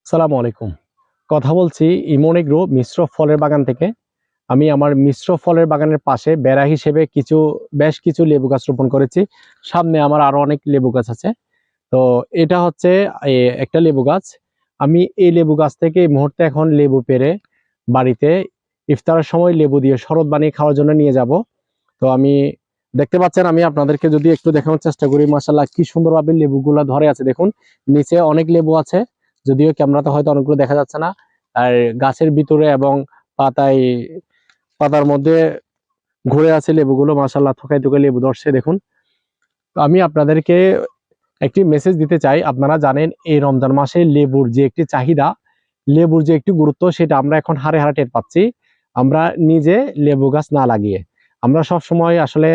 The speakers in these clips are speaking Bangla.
সালামু আলাইকুম। কথা বলছি ইমন এগ্রো মিশ্র ফলের বাগান থেকে। আমি আমার মিশ্র ফলের বাগানের পাশে বেড়া হিসেবে বেশ কিছু লেবু গাছ রোপণ করেছি। সামনে আমার আরো অনেক লেবু গাছ আছে। তো এটা হচ্ছে একটা লেবু গাছ। আমি এই লেবু গাছ থেকে এই মুহূর্তে এখন লেবু পেড়ে বাড়িতে ইফতারের সময় লেবু দিয়ে শরবত বানিয়ে খাওয়ার জন্য নিয়ে যাব। তো আমি দেখতে পাচ্ছেন, আমি আপনাদেরকে যদি একটু দেখানোর চেষ্টা করি, মাশাআল্লাহ কি সুন্দরভাবে লেবুগুলো ধরে আছে। দেখুন নিচে অনেক লেবু আছে, যদিও ক্যামেরাতে হয়তো অনেকগুলো দেখা যাচ্ছে না। আর গাছের ভিতরে এবং পাতার মধ্যে ঘুরে আছে লেবুগুলো, মাশাআল্লাহ থোকায় থোকায় লেবু ধরছে দেখুন। তো আমি আপনাদেরকে একটি মেসেজ দিতে চাই। আপনারা জানেন এই রমজান মাসে লেবুর যে একটি চাহিদা, লেবুর যে একটি গুরুত্ব, সেটা আমরা এখন হারে হারে টের পাচ্ছি। আমরা নিজে লেবু গাছ না লাগিয়ে আমরা সব সময় আসলে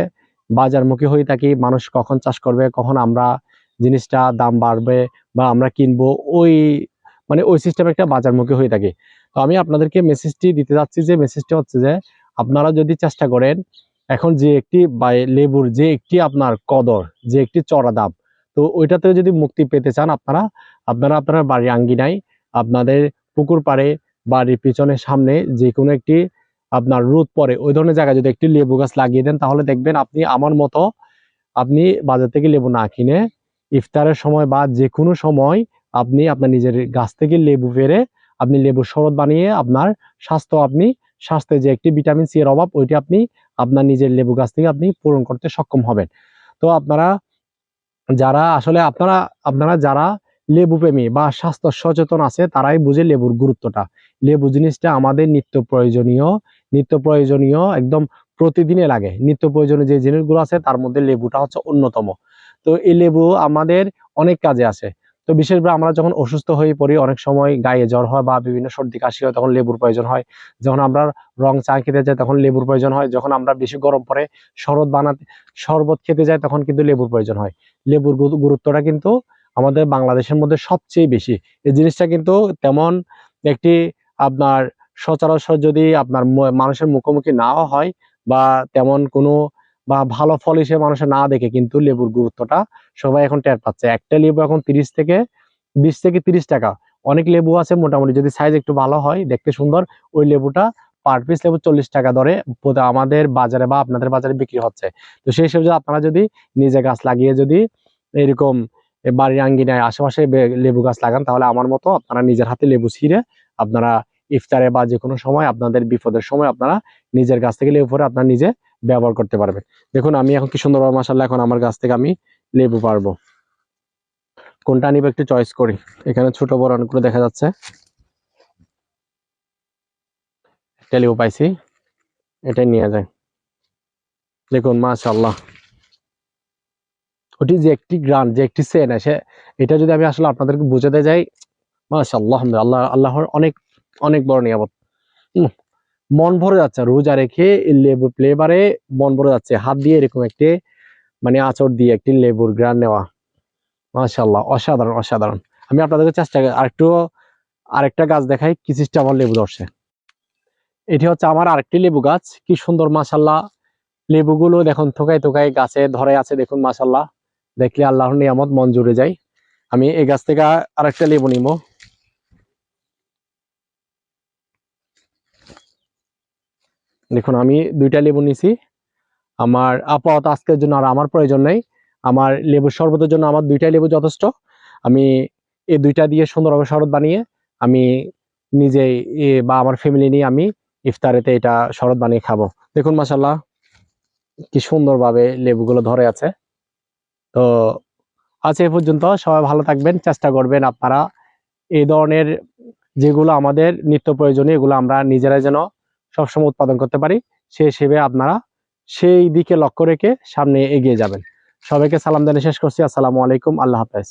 বাজারমুখী হয়ে থাকি। মানুষ কখন চাষ করবে, কখন আমরা জিনিসটা দাম বাড়বে বা আমরা কিনবো, ওই ওই সিস্টেমে একটা বাজারমুখী হয়ে থাকি। তো আমি আপনাদেরকে মেসেজটি দিতে যাচ্ছি, যে মেসেজটা হচ্ছে যে আপনারা যদি চেষ্টা করেন, এখন যে একটি লেবুর যে একটি আপনার কদর, যে একটি চড়া দাম, তো ওইটাতে যদি মুক্তি পেতে চান আপনারা আপনার বাড়ির আঙ্গিনায়, আপনাদের পুকুর পাড়ে, বাড়ির পিছনের সামনে যে কোনো একটি আপনার রোদ পড়ে ওই ধরনের জায়গায় যদি একটি লেবু গাছ লাগিয়ে দেন, তাহলে দেখবেন আপনি আমার মতো আপনি বাজার থেকে লেবু না কিনে ইফতারের সময় বা যে কোনো সময় আপনি আপনার নিজের গাছ থেকে লেবু পেড়ে আপনি লেবুর শরবত বানিয়ে আপনার স্বাস্থ্যে যে একটি ভিটামিন সি এর অভাব, ওইটি আপনি আপনার নিজের লেবু গাছ থেকে আপনি পূরণ করতে সক্ষম হবেন। তো আপনারা যারা লেবু প্রেমী বা স্বাস্থ্য সচেতন আছে, তারাই বুঝে লেবুর গুরুত্বটা। লেবু জিনিসটা আমাদের নিত্য প্রয়োজনীয় একদম প্রতিদিনে লাগে। নিত্য প্রয়োজনীয় যে জিনিসগুলো আছে তার মধ্যে লেবুটা হচ্ছে অন্যতম। তো এই লেবু আমাদের অনেক কাজে আসে। তো বিশেষভাবে আমরা যখন অসুস্থ হয়ে পড়ি, অনেক সময় গায়ে জ্বর হয় বা বিভিন্ন সর্দি কাশি হয়, তখন লেবুর প্রয়োজন হয়। যখন আমরা রং চা খেতে যাই তখন লেবুর প্রয়োজন হয়। যখন আমরা বেশি গরম পড়ে শরবত খেতে যাই, তখন কিন্তু লেবুর প্রয়োজন হয়। লেবুর গুরুত্বটা কিন্তু আমাদের বাংলাদেশের মধ্যে সবচেয়ে বেশি। এই জিনিসটা কিন্তু তেমন একটি আপনার সচরাচর যদি আপনার মানুষের মুখোমুখি নাও হয় বা তেমন কোনো বা ভালো ফল হিসেবে মানুষের না দেখে, কিন্তু লেবুর গুরুত্বটা সবাই এখন টের পাচ্ছে। একটা লেবু এখন 20 থেকে 30 টাকা। অনেক লেবু আছে মোটামুটি, যদি সাইজ একটু ভালো হয়, দেখতে সুন্দর, ওই লেবুটা পার পিস লেবু 40 টাকা দরে আমাদের বাজারে বা আপনাদের বাজারে বিক্রি হচ্ছে। তো সেই হিসেবে আপনারা যদি নিজে গাছ লাগিয়ে যদি এরকম বাড়ির আঙ্গিনায় আশেপাশে লেবু গাছ লাগান, তাহলে আমার মতো আপনারা নিজের হাতে লেবু ছিঁড়ে আপনারা ইফতারে বা যে কোনো সময় আপনাদের বিপদের সময় আপনারা নিজের গাছ থেকে লেবু পরে আপনারা নিজে ব্যবহার করতে পারবেন। দেখুন আমি এখন কি সুন্দর, মাশাআল্লাহ, এখন আমার গাছ থেকে আমি লেবু পারবো। কোনটা নিব একটু চয়েস করি। এখানে ছোট বড় অনেকগুলো দেখা যাচ্ছে। একটা লেবু পাইছি, এটাই নিয়ে যায়। দেখুন মাশাআল্লাহ, ওটি যে একটি গ্রান, যে একটি সেন আসে, এটা যদি আমি আসলে আপনাদেরকে বোঝাতে যাই, মাশাআল্লাহ, আলহামদুলিল্লাহ, আল্লাহর অনেক অনেক বড় নিয়ামত। মন ভরে যাচ্ছে রোজা রেখে লেবু ফ্লেভারে, মন ভরে যাচ্ছে হাত দিয়ে এরকম একটি আঁচড় দিয়ে একটি লেবুর গ্রান নেওয়া। মাশাআল্লাহ, অসাধারণ অসাধারণ। আমি আপনাদেরকে চেষ্টা করি আরেকটা গাছ দেখাই, কি সিস্টেম আমার লেবু ধরছে। এটি হচ্ছে আমার আরেকটি লেবু গাছ, কি সুন্দর মাশাআল্লাহ। লেবুগুলো দেখুন থোকায় থোকায় গাছে ধরে আছে, দেখুন মাশাআল্লাহ, দেখলে আল্লাহর নিয়ামত, মন জুড়ে যায়। আমি এই গাছ থেকে আরেকটা লেবু নিব। দেখুন আমি দুইটা লেবু নিছি। আমার আপাতত আজকের জন্য আর আমার প্রয়োজন নেই। আমার লেবুর শরবতের জন্য আমার দুইটা লেবু যথেষ্ট। আমি এই দুইটা দিয়ে সুন্দরভাবে শরবত বানিয়ে আমি নিজে বা আমার ফ্যামিলি নিয়ে আমি ইফতারেতে এটা শরবত বানিয়ে খাবো। দেখুন মাশাআল্লাহ কি সুন্দরভাবে লেবুগুলো ধরে আছে। তো আজ এ পর্যন্ত। সবাই ভালো থাকবেন, চেষ্টা করবেন আপনারা এই ধরনের যেগুলো আমাদের নিত্য প্রয়োজনীয়, এগুলো আমরা নিজেরাই যেন সবসময় উৎপাদন করতে পারি, সেই হিসেবে আপনারা সেই দিকে লক্ষ্য রেখে সামনে এগিয়ে যাবেন। সবাইকে সালাম জানিয়ে শেষ করছি। আসসালামু আলাইকুম, আল্লাহ হাফেজ।